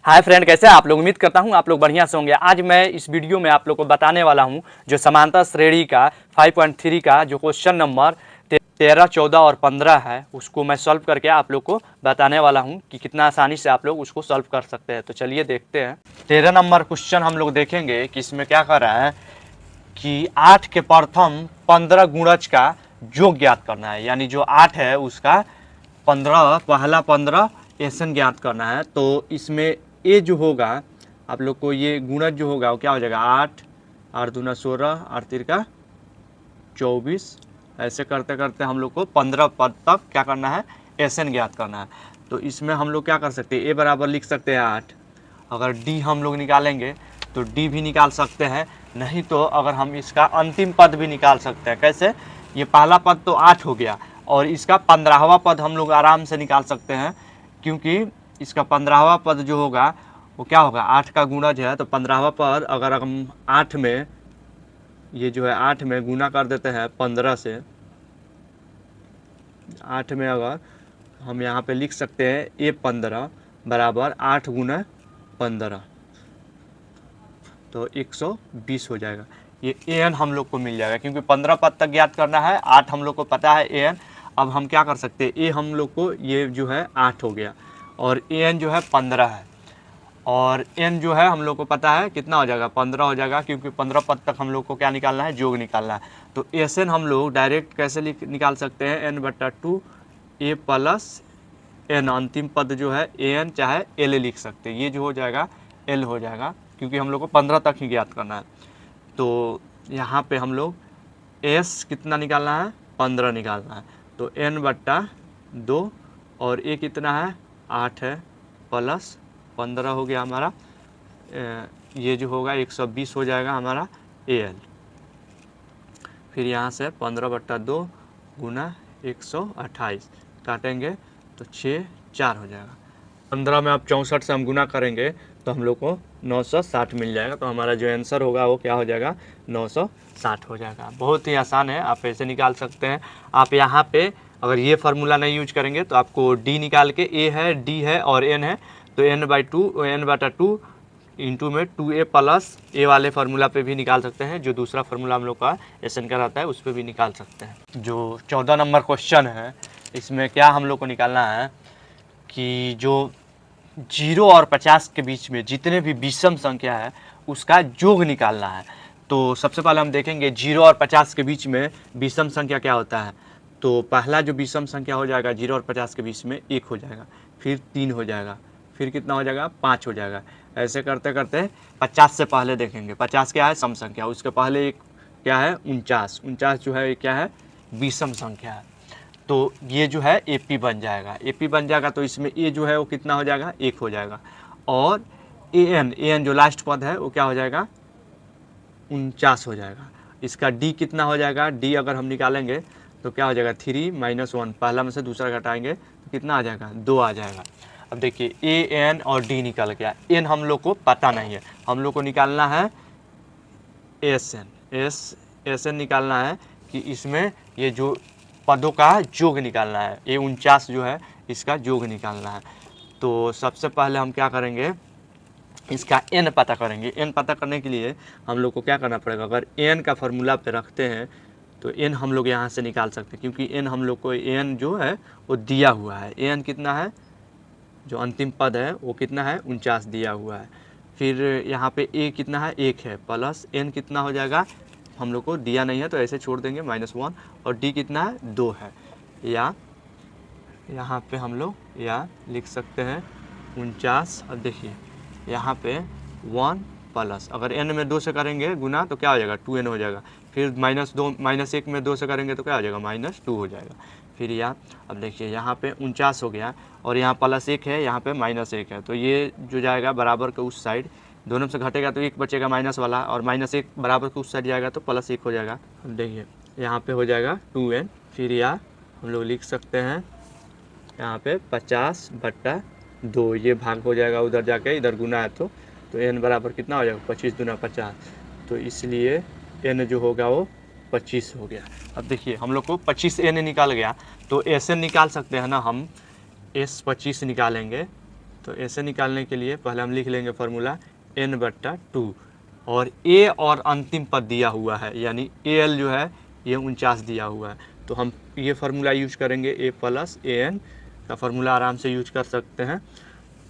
Hi friend, कैसे हैं आप लोग। उम्मीद करता हूं आप लोग बढ़िया से होंगे। आज मैं इस वीडियो में आप लोग को बताने वाला हूं जो समांतर श्रेणी का 5.3 का जो क्वेश्चन नंबर 13, 14 और 15 है उसको मैं सॉल्व करके आप लोग को बताने वाला हूं कि कितना आसानी से आप लोग उसको सॉल्व कर सकते हैं। तो चलिए देखते हैं। 13 नंबर क्वेश्चन हम लोग देखेंगे कि इसमें क्या कर रहा है कि 8 के प्रथम 15 गुणज का योग ज्ञात करना है, यानी जो 8 है उसका पहला 15 एसन ज्ञात करना है। तो इसमें ये जो होगा आप लोग को, ये गुणज जो होगा वो क्या हो जाएगा 8, 8 दूना 16, 8 तिरका 24। ऐसे करते करते हम लोग को 15 पद तक क्या करना है, एसन ज्ञात करना है। तो इसमें हम लोग क्या कर सकते हैं, ए बराबर लिख सकते हैं 8। अगर डी हम लोग निकालेंगे तो डी भी निकाल सकते हैं, नहीं तो अगर हम इसका अंतिम पद भी निकाल सकते हैं। कैसे, ये पहला पद तो 8 हो गया और इसका 15वां पद हम लोग आराम से निकाल सकते हैं, क्योंकि इसका 15वां पद जो होगा वो क्या होगा, 8 का गुणज है। तो 15वां पद अगर हम 8 में, ये जो है 8 में गुना कर देते हैं 15 से, 8 में अगर हम यहाँ पे लिख सकते हैं ए 15 बराबर 8 गुना 15, तो 120 हो जाएगा। ये एन हम लोग को मिल जाएगा, क्योंकि 15 पद तक ज्ञात करना है। 8 हम लोग को पता है एन। अब हम क्या कर सकते हैं, ए हम लोग को ये जो है 8 हो गया और एन जो है 15 है, और एन जो है हम लोग को पता है कितना हो जाएगा, 15 हो जाएगा, क्योंकि 15 पद तक हम लोग को क्या निकालना है, योग निकालना है। तो एस एन हम लोग डायरेक्ट कैसे निकाल सकते हैं, n/2 ए प्लस एन, अंतिम पद जो है एन चाहे एल लिख सकते हैं। ये जो हो जाएगा एल हो जाएगा, क्योंकि हम लोग को 15 तक ही ज्ञात करना है। तो यहाँ पे हम लोग एस कितना निकालना है, 15 निकालना है। तो n/2 और ए कितना है 8 है, प्लस 15 हो गया हमारा, ये जो होगा 120 हो जाएगा हमारा एल। फिर यहाँ से 15/2 गुना 128 काटेंगे तो 6, 4 हो जाएगा। 15 में अब 64 से हम गुना करेंगे तो हम लोग को 960 मिल जाएगा। तो हमारा जो आंसर होगा वो क्या हो जाएगा, 960 हो जाएगा। बहुत ही आसान है, आप ऐसे निकाल सकते हैं। आप यहाँ पे अगर ये फार्मूला नहीं यूज करेंगे तो आपको डी निकाल के, ए है, डी है और एन है, तो n/2 इंटू में 2a प्लस ए वाले फार्मूला पे भी निकाल सकते हैं। जो दूसरा फार्मूला हम लोग का एसन का रहता है उस पर भी निकाल सकते हैं। जो 14 नंबर क्वेश्चन है इसमें क्या हम लोग को निकालना है कि जो 0 और 50 के बीच में जितने भी विषम संख्या है उसका योग निकालना है। तो सबसे पहले हम देखेंगे 0 और 50 के बीच में विषम संख्या क्या होता है। तो पहला जो विषम संख्या हो जाएगा 0 और 50 के बीच में 1 हो जाएगा, फिर 3 हो जाएगा, फिर कितना हो जाएगा 5 हो जाएगा। ऐसे करते करते 50 से पहले देखेंगे, 50 क्या है सम संख्या, उसके पहले एक क्या है 49, 49 जो है क्या है विषम संख्या है। तो ये जो है एपी बन जाएगा, एपी बन जाएगा। तो इसमें ए जो है वो कितना हो जाएगा 1 हो जाएगा, और एन जो लास्ट पद है वो क्या हो जाएगा 49 हो जाएगा। इसका डी कितना हो जाएगा, डी अगर हम निकालेंगे तो क्या हो जाएगा 3 - 1, पहला में से दूसरा घटाएंगे तो कितना आ जाएगा 2 आ जाएगा। अब देखिए ए एन और डी निकल गया। एन हम लोग को पता नहीं है, हम लोग को निकालना है एस एन निकालना है कि इसमें ये जो पदों का योग निकालना है, ये 49 जो है इसका योग निकालना है। तो सबसे पहले हम क्या करेंगे, इसका एन पता करेंगे। एन पता करने के लिए हम लोग को क्या करना पड़ेगा, अगर एन का फार्मूला पे रखते हैं तो एन हम लोग यहाँ से निकाल सकते हैं, क्योंकि एन हम लोग को एन जो है वो दिया हुआ है। एन कितना है, जो अंतिम पद है वो कितना है 49 दिया हुआ है। फिर यहाँ पे ए कितना है 1 है, प्लस एन कितना हो जाएगा हम लोग को दिया नहीं है तो ऐसे छोड़ देंगे -1, और डी कितना है 2 है, या यहाँ पे हम लोग या लिख सकते हैं 49। अब देखिए यहाँ पे 1 प्लस, अगर एन में 2 से करेंगे गुना तो क्या हो जाएगा 2n हो जाएगा, फिर -1 में 2 से करेंगे तो क्या हो जाएगा -2 हो जाएगा। फिर यहाँ अब देखिए यहाँ पे 49 हो गया और यहाँ +1 है, यहाँ पे -1 है, तो ये जो जाएगा बराबर के उस साइड, दोनों से घटेगा तो 1 बचेगा माइनस वाला, और -1 बराबर के उस साइड जाएगा तो +1 हो जाएगा। अब देखिए यहाँ पे हो जाएगा 2n। फिर यहाँ हम लोग लिख सकते हैं यहाँ पे 50/2, ये भाग हो जाएगा उधर जाके, इधर गुना है तो n बराबर कितना हो जाएगा 25 दूना 50, तो इसलिए n जो होगा वो 25 हो गया। अब देखिए हम लोग को 25 n निकाल गया, तो एस एन निकाल सकते हैं ना हम, S25 निकालेंगे तो ऐसे निकालने के लिए पहले हम लिख लेंगे फार्मूला n/2 और a और अंतिम पद दिया हुआ है, यानी al जो है ये 49 दिया हुआ है। तो हम ये फार्मूला यूज करेंगे, a + an का फार्मूला आराम से यूज कर सकते हैं।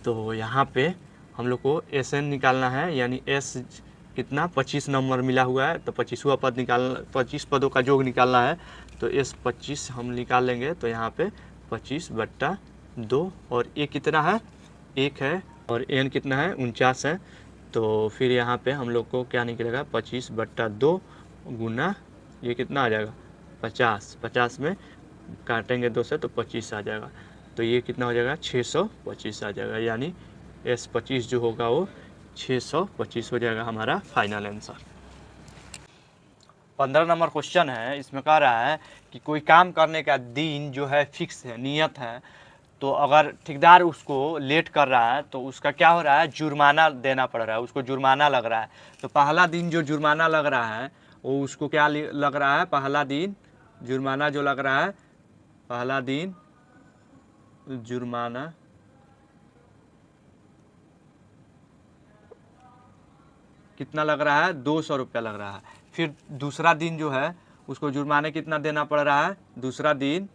तो यहाँ पे हम लोग को Sn निकालना है, यानी S कितना 25 नंबर मिला हुआ है, तो 25वां पद निकालना, 25 पदों का योग निकालना है। तो S 25 हम निकाल लेंगे, तो यहाँ पे 25/2 और A कितना है 1 है और N कितना है 49 है। तो फिर यहाँ पे हम लोग को क्या निकलेगा 25/2 गुना ये कितना आ जाएगा 50 में काटेंगे 2 से तो 25 आ जाएगा। तो ये कितना हो जाएगा 625 आ जाएगा, यानी S 25 जो होगा वो 625 हो जाएगा हमारा फाइनल आंसर। 15 नंबर क्वेश्चन है, इसमें कह रहा है कि कोई काम करने का दिन जो है फिक्स है, नियत है, तो अगर ठेकेदार उसको लेट कर रहा है तो उसका क्या हो रहा है जुर्माना देना पड़ रहा है, उसको जुर्माना लग रहा है। तो पहला दिन जो जुर्माना लग रहा है वो उसको क्या लग रहा है, पहला दिन जुर्माना जो लग रहा है, पहला दिन जुर्माना कितना लग रहा है 200 रुपया लग रहा है। फिर दूसरा दिन जो है उसको जुर्माना कितना देना पड़ रहा है, दूसरा दिन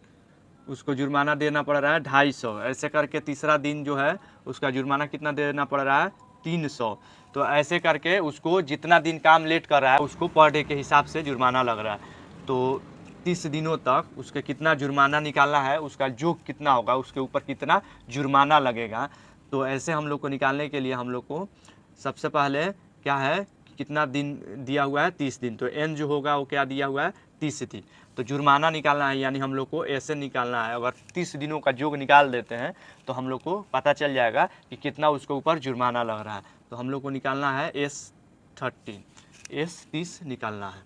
उसको जुर्माना देना पड़ रहा है 250। ऐसे करके तीसरा दिन जो है उसका जुर्माना कितना देना पड़ रहा है 300। तो ऐसे करके उसको जितना दिन काम लेट कर रहा है उसको पर डे के हिसाब से जुर्माना लग रहा है। तो 30 दिनों तक उसके कितना जुर्माना निकालना है, उसका योग कितना होगा, उसके ऊपर कितना जुर्माना लगेगा। तो ऐसे हम लोग को निकालने के लिए हम लोग को सबसे पहले क्या है, कितना दिन दिया हुआ है 30 दिन, तो n जो होगा वो क्या दिया हुआ है 30 दिन। तो जुर्माना निकालना है, यानी हम लोग को ऐसे निकालना है। अगर 30 दिनों का योग निकाल देते हैं तो हम लोग को पता चल जाएगा कि कितना उसके ऊपर जुर्माना लग रहा है। तो हम लोग को निकालना है S30 निकालना है।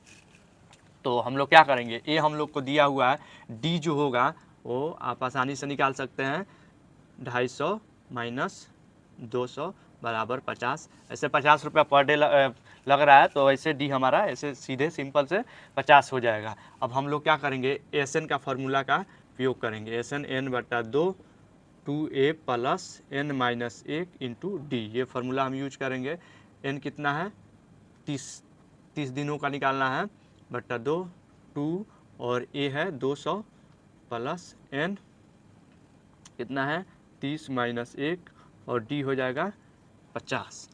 तो हम लोग क्या करेंगे, ए हम लोग को दिया हुआ है, डी जो होगा वो आप आसानी से निकाल सकते हैं, 250 - 200 = 50। ऐसे 50 रुपया पर डे लग रहा है, तो ऐसे डी हमारा ऐसे सीधे सिंपल से 50 हो जाएगा। अब हम लोग क्या करेंगे, Sn का फार्मूला का उपयोग करेंगे, Sn n/2 2a + n - 1 × d, ये फार्मूला हम यूज करेंगे। n कितना है 30 दिनों का निकालना है, /2 2 और a है 200 + n कितना है 30 - 1 और d हो जाएगा 50।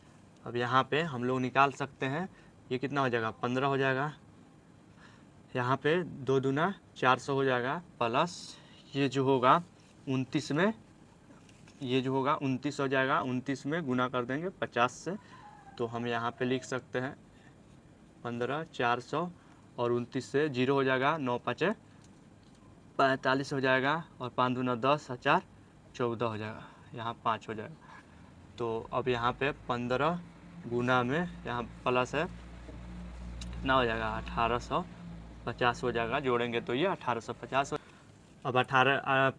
अब यहाँ पे हम लोग निकाल सकते हैं, ये कितना हो जाएगा 15 हो जाएगा, यहाँ पे 2 दूना 400 हो जाएगा, प्लस ये जो होगा 29 में, ये जो होगा 29 हो जाएगा, 29 में गुना कर देंगे 50 से। तो हम यहाँ पे लिख सकते हैं 15 400 और 29 से 0 हो जाएगा, 9 × 5 = 45 हो जाएगा और 5 दूना 10 × 4 = 14 हो जाएगा, यहाँ 5 हो जाएगा। तो अब यहाँ पे 15 गुना में यहाँ प्लस है, कितना हो जाएगा 1850 हो जाएगा, जोड़ेंगे तो ये 1850। अब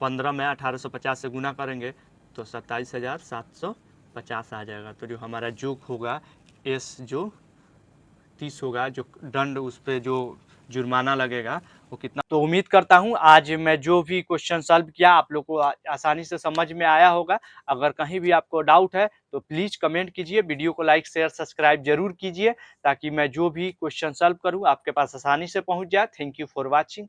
15 में 1850 से गुना करेंगे तो 27,750 आ जाएगा। तो जो हमारा योग होगा एस जो 30 होगा, जो दंड उस पर जो जुर्माना लगेगा वो कितना। तो उम्मीद करता हूँ आज मैं जो भी क्वेश्चन सॉल्व किया आप लोग को आसानी से समझ में आया होगा। अगर कहीं भी आपको डाउट है तो प्लीज़ कमेंट कीजिए, वीडियो को लाइक शेयर सब्सक्राइब जरूर कीजिए ताकि मैं जो भी क्वेश्चन सॉल्व करूँ आपके पास आसानी से पहुँच जाए। Thank you for watching.